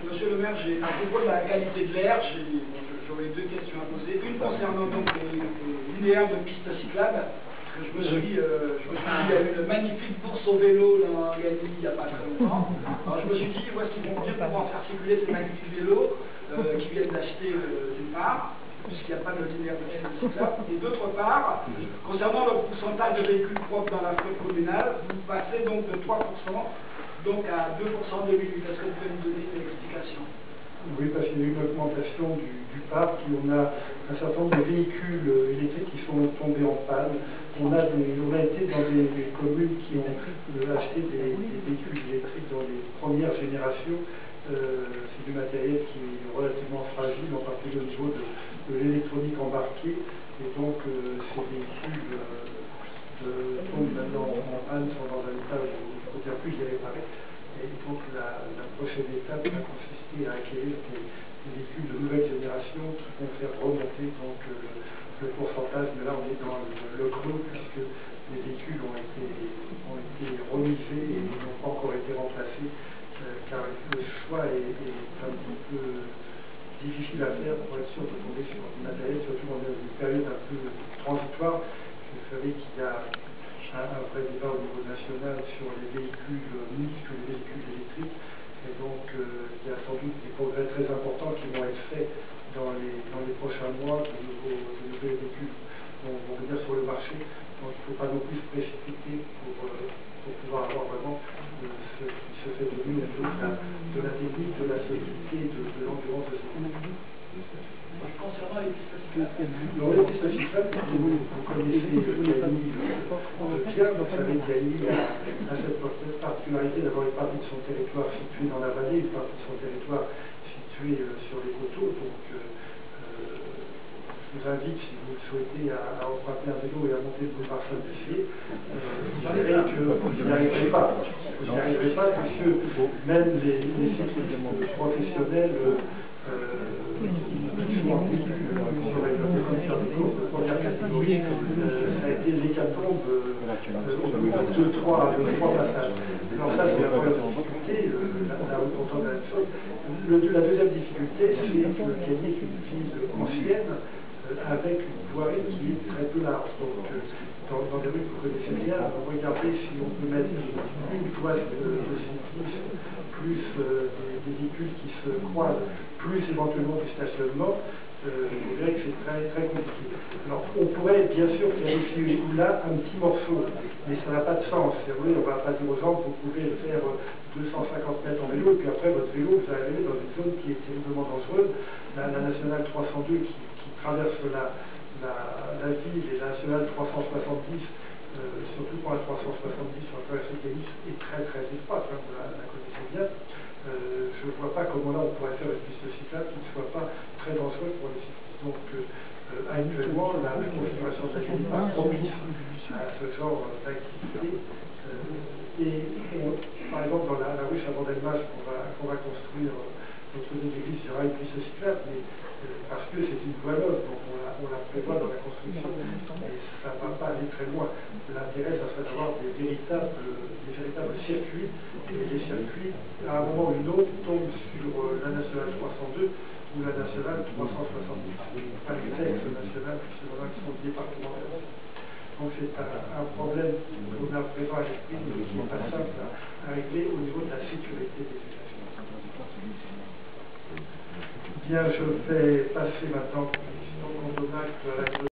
Monsieur le maire, à propos de la qualité de l'air, j'aurais deux questions à poser. Une concernant donc les linéaires de pistes cyclables. Je me suis dit, il y a eu une magnifique course au vélo dans Gagny il n'y a pas très longtemps. Alors je me suis dit, où est-ce qu'ils vont bien pouvoir faire circuler ces magnifiques vélos qui viennent d'acheter d'une part, puisqu'il n'y a pas de linéaire de pistes cyclables. Et d'autre part, concernant le pourcentage de véhicules propres dans la flotte communale, vous passez donc de 3%. Donc à 2% en 2008. Est-ce que vous pouvez nous donner une explication? Oui, parce qu'il y a eu une augmentation du parc, et on a un certain nombre de véhicules électriques qui sont tombés en panne. On a été dans des communes qui ont acheté des véhicules électriques dans les premières générations. C'est du matériel qui est relativement fragile, en particulier au niveau de l'électronique embarquée. Et donc ces véhicules tombent maintenant en panne, sont dans un état où il ne faut bien plus les réparer. Et donc la prochaine étape va consister à acquérir des véhicules de nouvelle génération qui vont faire remonter donc, le pourcentage. Mais là on est dans le creux puisque les véhicules ont été remisés et n'ont pas encore été remplacés car le choix est un petit peu difficile à faire pour être sûr de tomber sur du matériel, surtout dans une période un peu transitoire. Vous savez qu'il y a un vrai débat au niveau national sur les véhicules mixtes ou les véhicules électriques. Et donc, il y a sans doute des progrès très importants qui vont être faits dans les prochains mois. De nouveaux véhicules vont venir sur le marché. Donc, il ne faut pas non plus se précipiter pour pouvoir avoir vraiment ce qui se fait de mieux au niveau de la technique, de la solidité, de l'endurance de ces véhicules. Concernant les pistes cyclables. Dans les pistes cyclables, vous connaissez Gagny bien, vous savez Gagny a cette particularité d'avoir une partie de son territoire située dans la vallée, une partie de son territoire située sur les coteaux. Donc je vous invite, si vous le souhaitez, à emprunter un vélo et à monter le boulevard Saint-Lucier. Vous verrez que vous n'y arriverez pas. Vous n'y arriverez pas puisque même les cyclistes professionnels de première catégorie, ça a été l'hécatombe au bout de trois passages. Alors ça, c'est la première difficulté, la haute montagne de la même chose. La deuxième difficulté, c'est que Gagny est une ville ancienne, avec une voirie qui est très peu large. Donc, dans des rues que vous connaissez bien, regardez si on peut mettre une voie de cyclisme, plus des véhicules qui se croisent, plus éventuellement du stationnement, vous verrez que c'est très, très compliqué. Alors, on pourrait bien sûr qualifier ici ou là un petit morceau, mais ça n'a pas de sens. Vous voyez, on ne va pas dire aux gens que vous pouvez faire 250 mètres en vélo, et puis après, votre vélo, vous allez dans une zone qui est terriblement dangereuse. La nationale 302 qui traverse la ville et la nationale 370, surtout pour la 370 sur la traversée de Gagny, est très, très étroite, hein, vous la connaissez bien. Je ne vois pas comment là on pourrait faire une piste cyclable qui ne soit pas très dangereuse pour les cyclistes. Donc actuellement, la configuration de la ville n'est pas propice à ce genre d'activité. Par exemple, dans la rue Chaban-Delmas qu'on va construire notre église, il y aura une piste cyclable, mais parce que c'est une voie neuve, donc on la prévoit dans la construction, et ça ne va pas aller très loin. L'intérêt, ça serait d'avoir des véritables circuits, et les circuits, à un moment ou une autre, tombent sur la nationale 302 ou la nationale 370. Pas les textes nationales, puisque qui sont départementaux. Donc c'est un problème qu'on a vraiment à l'esprit, mais qui n'est pas simple à régler au niveau de la sécurité des usagers. Bien, je vais passer maintenant, puisqu'on donne acte à la